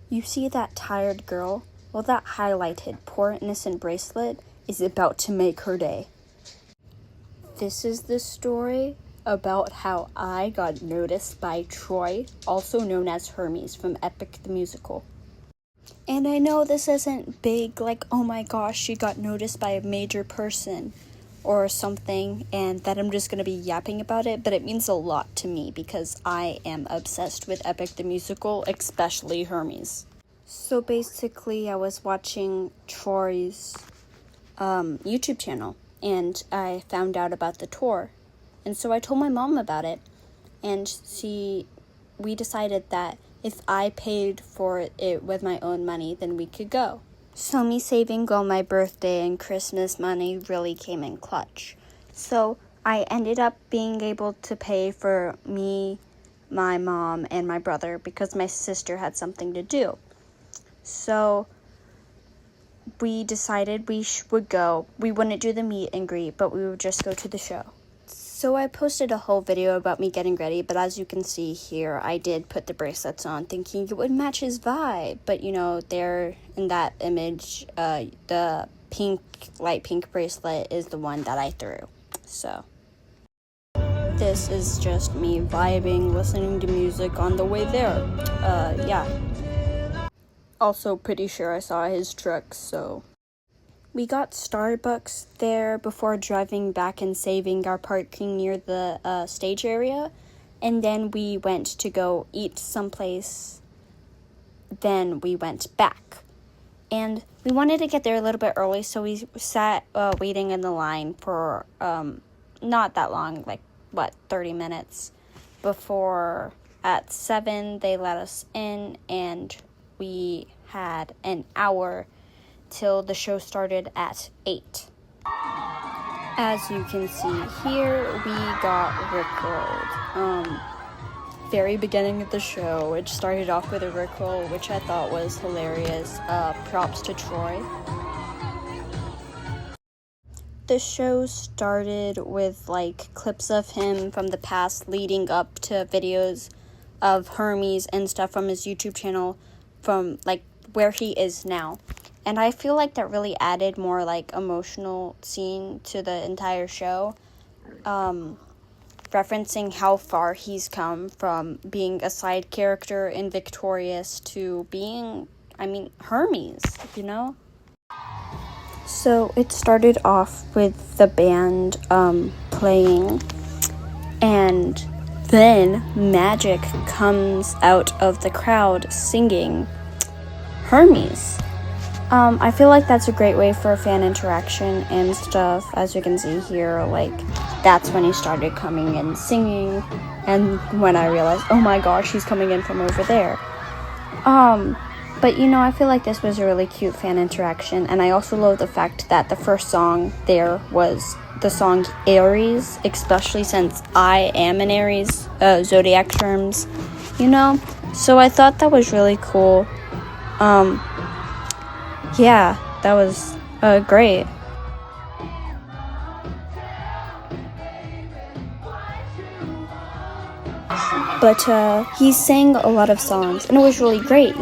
You see that tired girl? Well, that highlighted poor innocent bracelet is about to make her day. This is the story about how I got noticed by Troy, also known as Hermes from Epic the Musical. And I know this isn't big, like, oh my gosh, she got noticed by a major person or something, and that I'm just going to be yapping about it, but it means a lot to me because I am obsessed with Epic the Musical, especially Hermes. So basically, I was watching Troy's YouTube channel, and I found out about the tour. And so I told my mom about it, and we decided that if I paid for it with my own money, then we could go. So me saving all my birthday and Christmas money really came in clutch. So I ended up being able to pay for me, my mom, and my brother because my sister had something to do. So we decided we would go. We wouldn't do the meet and greet, but we would just go to the show. So I posted a whole video about me getting ready, but as you can see here, I did put the bracelets on thinking it would match his vibe. But, there in that image, the light pink bracelet is the one that I threw. So this is just me vibing, listening to music on the way there. Yeah. Also pretty sure I saw his truck, so... We got Starbucks there before driving back and saving our parking near the stage area. And then we went to go eat someplace. Then we went back. And we wanted to get there a little bit early, so we sat waiting in the line for not that long, 30 minutes. Before at 7, they let us in, and we had an hour till the show started at 8. As you can see here, we got rickrolled. Very beginning of the show, it started off with a rickroll, which I thought was hilarious. Props to Troy. The show started with clips of him from the past leading up to videos of Hermes and stuff from his YouTube channel from where he is now. And I feel like that really added more emotional scene to the entire show, referencing how far he's come from being a side character in Victorious to being, Hermes, So it started off with the band playing, and then Magic comes out of the crowd singing Hermes. I feel like that's a great way for fan interaction and stuff. As you can see here, that's when he started coming in singing, and when I realized, oh my gosh, he's coming in from over there. But I feel like this was a really cute fan interaction, and I also love the fact that the first song there was the song Aries, especially since I am an Aries, zodiac terms, So I thought that was really cool. Yeah, that was great. But he sang a lot of songs, and it was really great,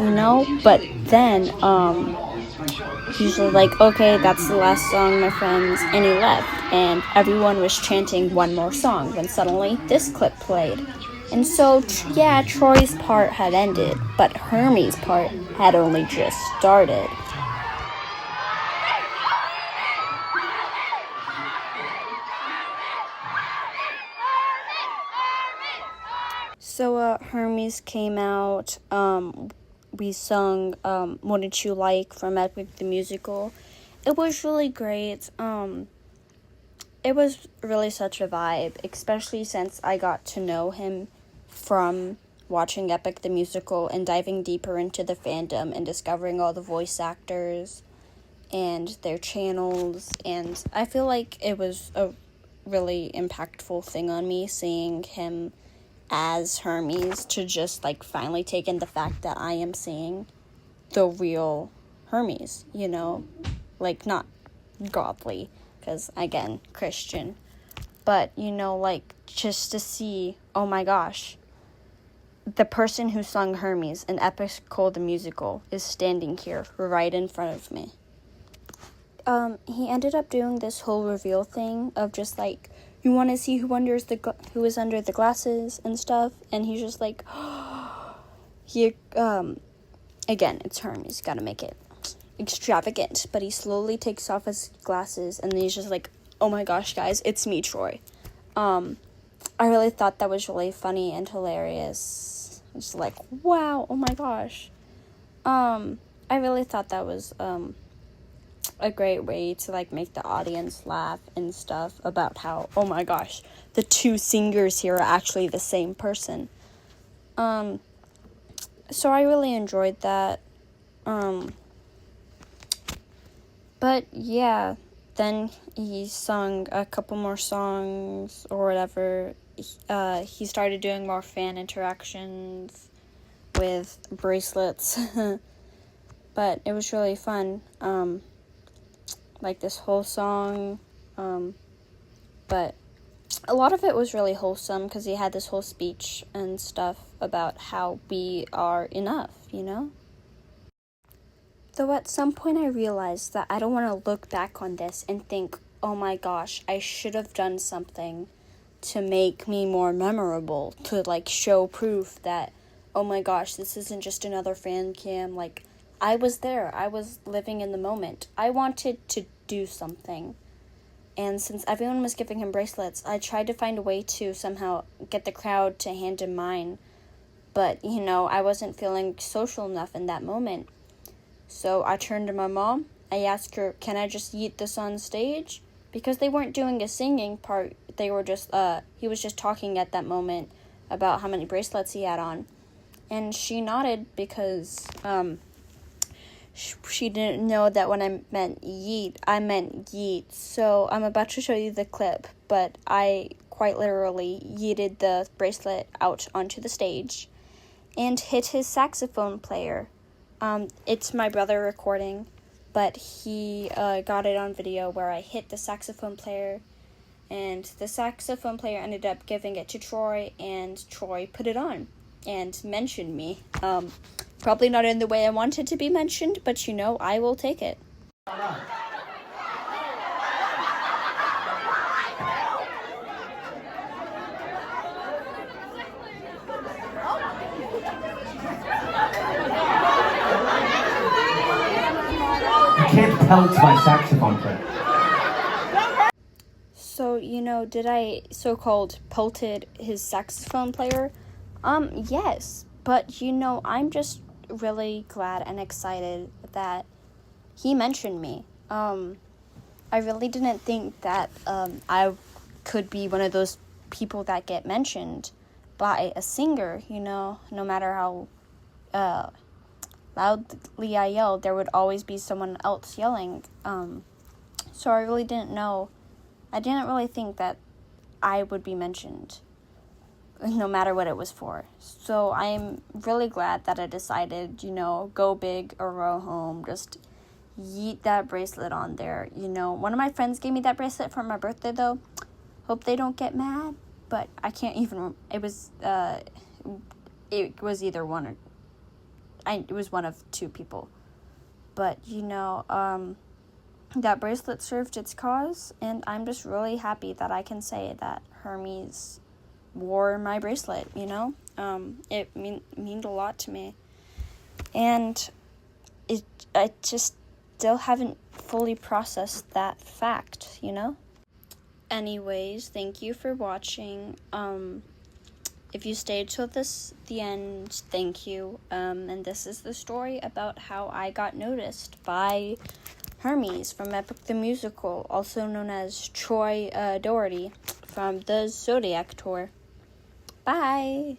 But then, he's okay, that's the last song, my friends, and he left. And everyone was chanting one more song when suddenly this clip played. And so, Troy's part had ended, but Hermes' part had only just started. So Hermes came out, we sung Wouldn't You Like from Epic the Musical. It was really great. It was really such a vibe, especially since I got to know him from watching Epic the Musical and diving deeper into the fandom and discovering all the voice actors and their channels. And I feel like it was a really impactful thing on me seeing him as Hermes, to just finally take in the fact that I am seeing the real Hermes, not godly, because again, Christian, but just to see, oh my gosh, the person who sung Hermes in Epical the Musical is standing here right in front of me. He ended up doing this whole reveal thing of just like, you want to see who is under the glasses and stuff, and he's just like, again, it's Hermes, gotta make it extravagant, but he slowly takes off his glasses, and then he's just like, oh my gosh, guys, it's me, Troy. I really thought that was really funny and hilarious. It's like, wow, oh my gosh. I really thought that was, a great way to, like, make the audience laugh and stuff about how, oh my gosh, the two singers here are actually the same person. So I really enjoyed that. But yeah, then he sung a couple more songs or whatever. He started doing more fan interactions with bracelets. But it was really fun. Like this whole song. But a lot of it was really wholesome because he had this whole speech and stuff about how we are enough, you know? Though at some point I realized that I don't want to look back on this and think, oh my gosh, I should have done something to make me more memorable, to like show proof that, oh my gosh, this isn't just another fan cam. Like, I was there. I was living in the moment. I wanted to do something. And since everyone was giving him bracelets, I tried to find a way to somehow get the crowd to hand him mine. But, you know, I wasn't feeling social enough in that moment. So I turned to my mom. I asked her, can I just yeet this on stage? Because they weren't doing a singing part. They were just, he was just talking at that moment about how many bracelets he had on. And she nodded because, she didn't know that when I meant yeet, I meant yeet. So I'm about to show you the clip, but I quite literally yeeted the bracelet out onto the stage and hit his saxophone player. It's my brother recording, but he got it on video where I hit the saxophone player, and the saxophone player ended up giving it to Troy, and Troy put it on and mentioned me. Probably not in the way I wanted to be mentioned, but you know, I will take it. You can't pelt my saxophone player. So, you know, did I so-called pelted his saxophone player? Yes. But, you know, I'm just really glad and excited that he mentioned me. I really didn't think that I could be one of those people that get mentioned by a singer, you know, no matter how loudly I yelled, there would always be someone else yelling. So I really didn't know. I didn't really think that I would be mentioned, no matter what it was for. So I'm really glad that I decided, you know, go big or go home. Just yeet that bracelet on there. You know, one of my friends gave me that bracelet for my birthday, though. Hope they don't get mad. But I can't even. It was either one or. It was one of two people. But, you know, that bracelet served its cause, and I'm just really happy that I can say that Hermes wore my bracelet, you know? It meant a lot to me. And I just still haven't fully processed that fact, you know? Anyways, thank you for watching. If you stayed till the end, thank you. And this is the story about how I got noticed by Hermes from Epic the Musical, also known as Troy Doherty from the Zodiac Tour. Bye!